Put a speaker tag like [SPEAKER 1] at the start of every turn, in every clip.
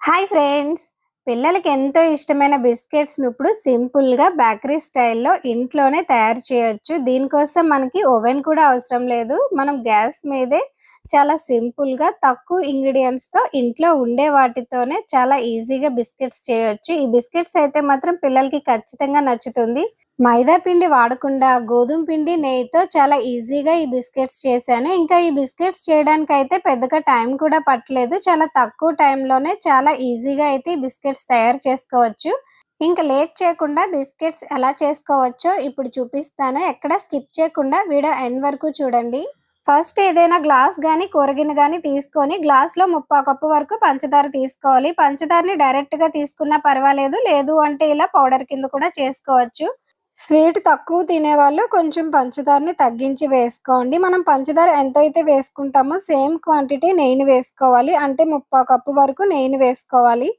[SPEAKER 1] Hi friends, పిల్లలకి ఎంతో ఇష్టమైన బిస్కెట్స్‌ని ఇప్పుడు సింపుల్‌గా బేకరీ స్టైల్‌లో ఇంట్లోనే తయారు చేయొచ్చు. దీనికోసం మనకి ఓవెన్ కూడా అవసరం లేదు. మనం గ్యాస్ మీదే చాలా సింపుల్‌గా తక్కువ ఇంగ్రీడియెంట్స్‌తో ఇంట్లో ఉండే వాటితోనే చాలా ఈజీగా బిస్కెట్స్ చేయొచ్చు. ఈ బిస్కెట్స్ అయితే మాత్రం పిల్లలకి ఖచ్చితంగా నచ్చుతుంది. మైదా పిండి వాడకుండా గోధుమ పిండి, నెయ్యితో చాలా ఈజీగా ఈ బిస్కెట్స్ చేశాను. ఇంకా ఈ బిస్కెట్స్ చేయడానికైతే పెద్దగా టైం కూడా పట్టలేదు. చాలా తక్కువ టైంలోనే చాలా ఈజీగా అయితే ఈ బిస్కెట్స్ తయారు చేసుకోవచ్చు. ఇంకా లేట్ చేయకుండా బిస్కెట్స్ ఎలా చేసుకోవచ్చో ఇప్పుడు చూపిస్తాను. ఎక్కడ స్కిప్ చేయకుండా వీడియో ఎండ్ వరకు చూడండి. ఫస్ట్ ఏదైనా గ్లాస్ గాని, కూరగిన్నె గాని తీసుకొని గ్లాస్‌లో ముప్పావు కప్పు వరకు పంచదార తీసుకోవాలి. పంచదారని డైరెక్ట్‌గా తీసుకున్నా పర్వాలేదు. లేదు అంటే ఇలా పౌడర్ కింద కూడా చేసుకోవచ్చు. స్వీట్ తక్కువ తినేవాళ్ళు కొంచెం పంచదారని తగ్గించి వేసుకోండి. మనం పంచదార ఎంతైతే వేసుకుంటామో సేమ్ క్వాంటిటీ నెయ్యిని వేసుకోవాలి. అంటే ముప్పావు కప్పు వరకు నెయ్యిని వేసుకోవాలి.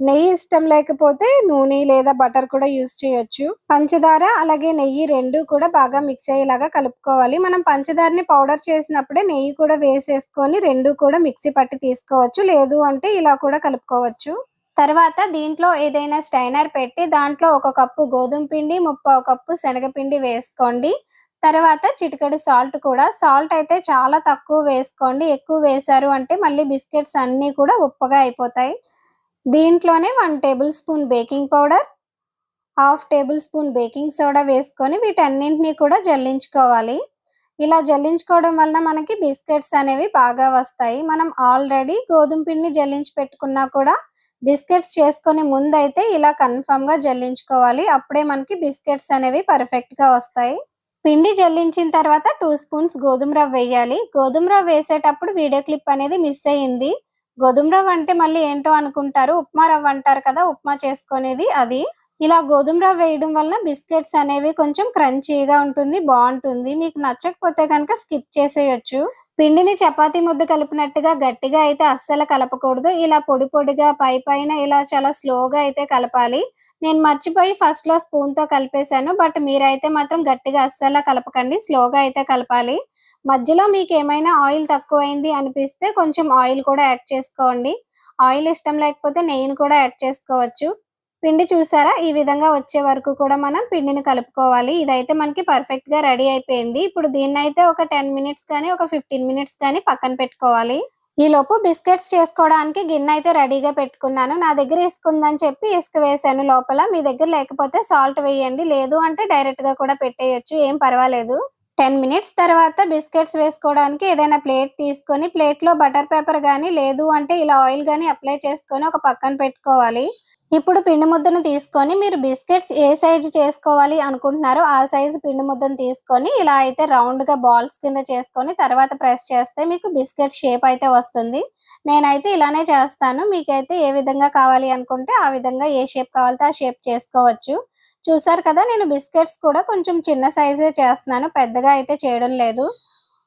[SPEAKER 1] నెయ్యి ఇష్టం లేకపోతే నూనె లేదా బటర్ కూడా యూజ్ చేయొచ్చు. పంచదార అలాగే నెయ్యి 2 కూడా బాగా మిక్స్ అయ్యేలాగా కలుపుకోవాలి. మనం పంచదారని పౌడర్ చేసినప్పుడే నెయ్యి కూడా వేసేసుకొని 2 కూడా మిక్సీ పట్టి తీసుకోవచ్చు. లేదు అంటే ఇలా కూడా కలుపుకోవచ్చు. తర్వాత దీంట్లో ఏదైనా స్టైనర్ పెట్టి దాంట్లో 1 కప్పు గోధుమ పిండి, ముప్పావు కప్పు శనగపిండి వేసుకోండి. తర్వాత చిటికెడు సాల్ట్ కూడా. సాల్ట్ అయితే చాలా తక్కువ వేసుకోండి. ఎక్కువ వేశారు అంటే మళ్ళీ బిస్కెట్స్ అన్నీ కూడా ఉప్పగా అయిపోతాయి. దీంట్లోనే 1 table spoon baking powder, half table spoon baking soda వేసుకొని వీటన్నింటినీ కూడా జల్లించుకోవాలి. ఇలా జల్లించుకోవడం వలన మనకి బిస్కెట్స్ అనేవి బాగా వస్తాయి. మనం ఆల్రెడీ గోధుమ పిండిని జల్లించి పెట్టుకున్నా కూడా బిస్కెట్స్ చేసుకునే ముందైతే ఇలా కన్ఫర్మ్‌గా జల్లించుకోవాలి. అప్పుడే మనకి బిస్కెట్స్ అనేవి పర్ఫెక్ట్‌గా వస్తాయి. పిండి జల్లించిన తర్వాత 2 స్పూన్స్ గోధుమ రవ్వ వేయాలి. గోధుమ రవ్వ వేసేటప్పుడు వీడియో క్లిప్ అనేది మిస్ అయింది. గోధుమ రవ్వ అంటే మళ్ళీ ఏంటో అనుకుంటారు. ఉప్మా రవ్వ అంటారు కదా! ఉప్మా చేసుకునేది అది. ఇలా గోధుమ రవ్వ వేయడం వలన బిస్కెట్స్ అనేవి కొంచెం క్రంచీగా ఉంటుంది. బావుంటుంది. మీకు నచ్చకపోతే గనక స్కిప్ చేసేయొచ్చు. పిండిని చపాతీ ముద్ద కలిపినట్టుగా గట్టిగా అయితే అస్సలు కలపకూడదు. ఇలా పొడి పొడిగా పైన ఇలా చాలా స్లోగా అయితే కలపాలి. నేను మర్చిపోయి ఫస్ట్‌లో స్పూన్‌తో కలిపేశాను. బట్ మీరైతే మాత్రం గట్టిగా అస్సలు కలపకండి. స్లోగా అయితే కలపాలి. మధ్యలో మీకేమైనా ఆయిల్ తక్కువైంది అనిపిస్తే కొంచెం ఆయిల్ కూడా యాడ్ చేసుకోండి. ఆయిల్ ఇష్టం లేకపోతే నెయ్యిని కూడా యాడ్ చేసుకోవచ్చు. పిండి చూసారా? ఈ విధంగా వచ్చే వరకు కూడా మనం పిండిని కలుపుకోవాలి. ఇదైతే మనకి పర్ఫెక్ట్‌గా రెడీ అయిపోయింది. ఇప్పుడు దీన్నైతే ఒక 10 మినిట్స్ కానీ, ఒక 15 మినిట్స్ కానీ పక్కన పెట్టుకోవాలి. ఈలోపు బిస్కెట్స్ చేసుకోవడానికి గిన్నె అయితే రెడీగా పెట్టుకున్నాను. నా దగ్గర ఇసుక ఉందని చెప్పి ఇసుక వేశాను లోపల. మీ దగ్గర లేకపోతే సాల్ట్ వేయండి. లేదు అంటే డైరెక్ట్‌గా కూడా పెట్టేయొచ్చు. ఏం పర్వాలేదు. 10 మినిట్స్ తర్వాత బిస్కెట్స్ వేసుకోవడానికి ఏదైనా ప్లేట్ తీసుకొని ప్లేట్‌లో బటర్ పేపర్ గానీ, లేదు అంటే ఇలా ఆయిల్ గానీ అప్లై చేసుకొని ఒక పక్కన పెట్టుకోవాలి. ఇప్పుడు పిండి ముద్దను తీసుకొని మీరు బిస్కెట్స్ ఏ సైజు చేసుకోవాలి అనుకుంటున్నారో ఆ సైజు పిండి ముద్దను తీసుకొని ఇలా అయితే రౌండ్‌గా బాల్స్ కింద చేసుకొని తర్వాత ప్రెస్ చేస్తే మీకు బిస్కెట్ షేప్ అయితే వస్తుంది. నేనైతే ఇలానే చేస్తాను. మీకైతే ఏ విధంగా కావాలి అనుకుంటే ఆ విధంగా ఏ షేప్ కావాలితే ఆ షేప్ చేసుకోవచ్చు. చూసారు కదా! నేను బిస్కెట్స్ కూడా కొంచెం చిన్న సైజే చేస్తున్నాను. పెద్దగా అయితే చేయడం లేదు.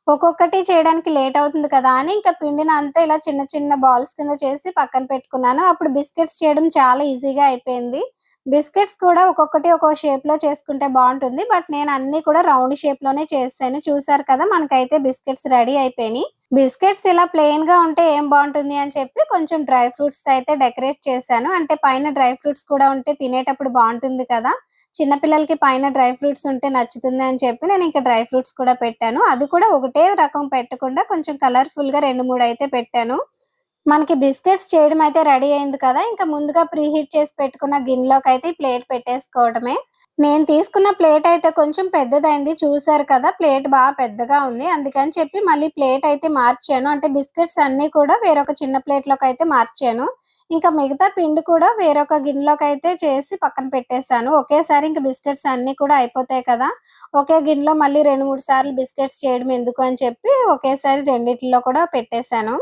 [SPEAKER 1] ఒక్కొక్కటి చేయడానికి లేట్ అవుతుంది కదా అని ఇంకా పిండినంతా ఇలా చిన్న చిన్న బాల్స్ కింద చేసి పక్కన పెట్టుకున్నాను. అప్పుడు బిస్కెట్స్ చేయడం చాలా ఈజీగా అయిపోయింది. బిస్కెట్స్ కూడా ఒక్కొక్కటి ఒక్కో షేప్‌లో చేసుకుంటే బావుంటుంది. బట్ నేను అన్నీ కూడా రౌండ్ షేప్‌లోనే చేశాను. చూసారు కదా! మనకైతే బిస్కెట్స్ రెడీ అయిపోయినియి. బిస్కెట్స్ ఇలా ప్లెయిన్‌గా ఉంటే ఏం బావుంటుంది అని చెప్పి కొంచెం డ్రై ఫ్రూట్స్‌తో అయితే డెకరేట్ చేశాను. అంటే పైన డ్రై ఫ్రూట్స్ కూడా ఉంటే తినేటప్పుడు బావుంటుంది కదా! చిన్న పిల్లలకి పైన డ్రై ఫ్రూట్స్ ఉంటే నచ్చుతుంది అని చెప్పి నేనింక డ్రై ఫ్రూట్స్ కూడా పెట్టాను. అది కూడా ఒకటే రకం పెట్టకుండా కొంచెం కలర్‌ఫుల్‌గా 2, 3 అయితే పెట్టాను. మనకి బిస్కెట్స్ చేయడం అయితే రెడీ అయింది కదా! ఇంకా ముందుగా ప్రీహీట్ చేసి పెట్టుకున్న గిన్నెలోకైతే ఈ ప్లేట్ పెట్టేసుకోవడమే. నేను తీసుకున్న ప్లేట్ అయితే కొంచెం పెద్దదైంది. చూసారు కదా! ప్లేట్ పెద్దగా ఉంది. అందుకని చెప్పి మళ్ళీ ప్లేట్ అయితే మార్చాను. అంటే బిస్కెట్స్ అన్నీ కూడా వేరొక చిన్న ప్లేట్‌లోకైతే మార్చాను. ఇంకా మిగతా పిండి కూడా వేరొక గిన్నెలోకైతే చేసి పక్కన పెట్టేసాను. ఒకేసారి ఇంక బిస్కెట్స్ అన్నీ కూడా అయిపోతాయి కదా! ఒకే గిన్నెలో మళ్ళీ 2, 3 సార్లు బిస్కెట్స్ చేయడం ఎందుకు అని చెప్పి ఒకేసారి రెండిట్లో కూడా పెట్టేసాను.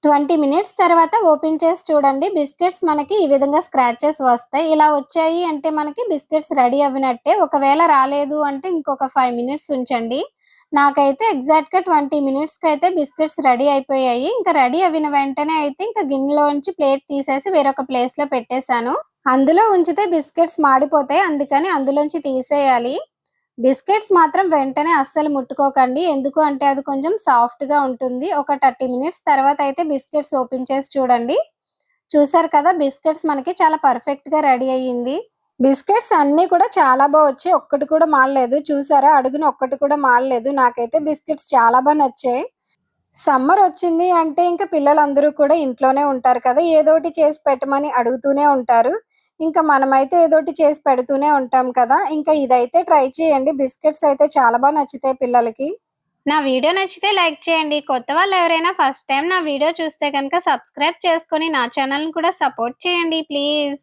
[SPEAKER 1] 20 మినిట్స్ తర్వాత ఓపెన్ చేసి చూడండి. బిస్కెట్స్ మనకి ఈ విధంగా స్క్రాచెస్ వస్తాయి. ఇలా వచ్చాయి అంటే మనకి బిస్కెట్స్ రెడీ అవ్వినట్టే. ఒకవేళ రాలేదు అంటే ఇంకొక 5 మినిట్స్ ఉంచండి. నాకైతే ఎగ్జాక్ట్‌గా 20 మినిట్స్‌కైతే బిస్కెట్స్ రెడీ అయిపోయాయి. ఇంకా రెడీ అవ్విన వెంటనే అయితే ఇంక గిన్నెలోంచి ప్లేట్ తీసేసి వేరొక ప్లేస్‌లో పెట్టేసాను. అందులో ఉంచితే బిస్కెట్స్ మాడిపోతాయి. అందుకని అందులోంచి తీసేయాలి. బిస్కెట్స్ మాత్రం వెంటనే అస్సలు ముట్టుకోకండి. ఎందుకు అంటే అది కొంచెం సాఫ్ట్‌గా ఉంటుంది. ఒక 30 మినిట్స్ తర్వాత అయితే బిస్కెట్స్ ఓపెన్ చేసి చూడండి. చూసారు కదా, బిస్కెట్స్ మనకి చాలా పర్ఫెక్ట్ గా రెడీ అయ్యింది. బిస్కెట్స్ అన్ని కూడా చాలా బాగా వచ్చాయి. ఒక్కటి కూడా మాడలేదు. చూసారా, అడుగున ఒక్కటి కూడా మాడలేదు. నాకైతే బిస్కెట్స్ చాలా బాగా నచ్చాయి. సమ్మర్ వచ్చింది అంటే ఇంకా పిల్లలందరూ కూడా ఇంట్లోనే ఉంటారు కదా, ఏదోటి చేసి పెట్టమని అడుగుతూనే ఉంటారు. ఇంకా మనమైతే ఏదోటి చేసి పెడుతూనే ఉంటాం కదా. ఇంకా ఇదైతే ట్రై చేయండి. బిస్కెట్స్ అయితే చాలా బాగా నచ్చుతాయి పిల్లలకి. నా వీడియో నచ్చితే లైక్ చేయండి. కొత్త వాళ్ళు ఎవరైనా ఫస్ట్ టైం నా వీడియో చూస్తే కనుక సబ్స్క్రైబ్ చేసుకొని నా ఛానల్ని కూడా సపోర్ట్ చేయండి ప్లీజ్.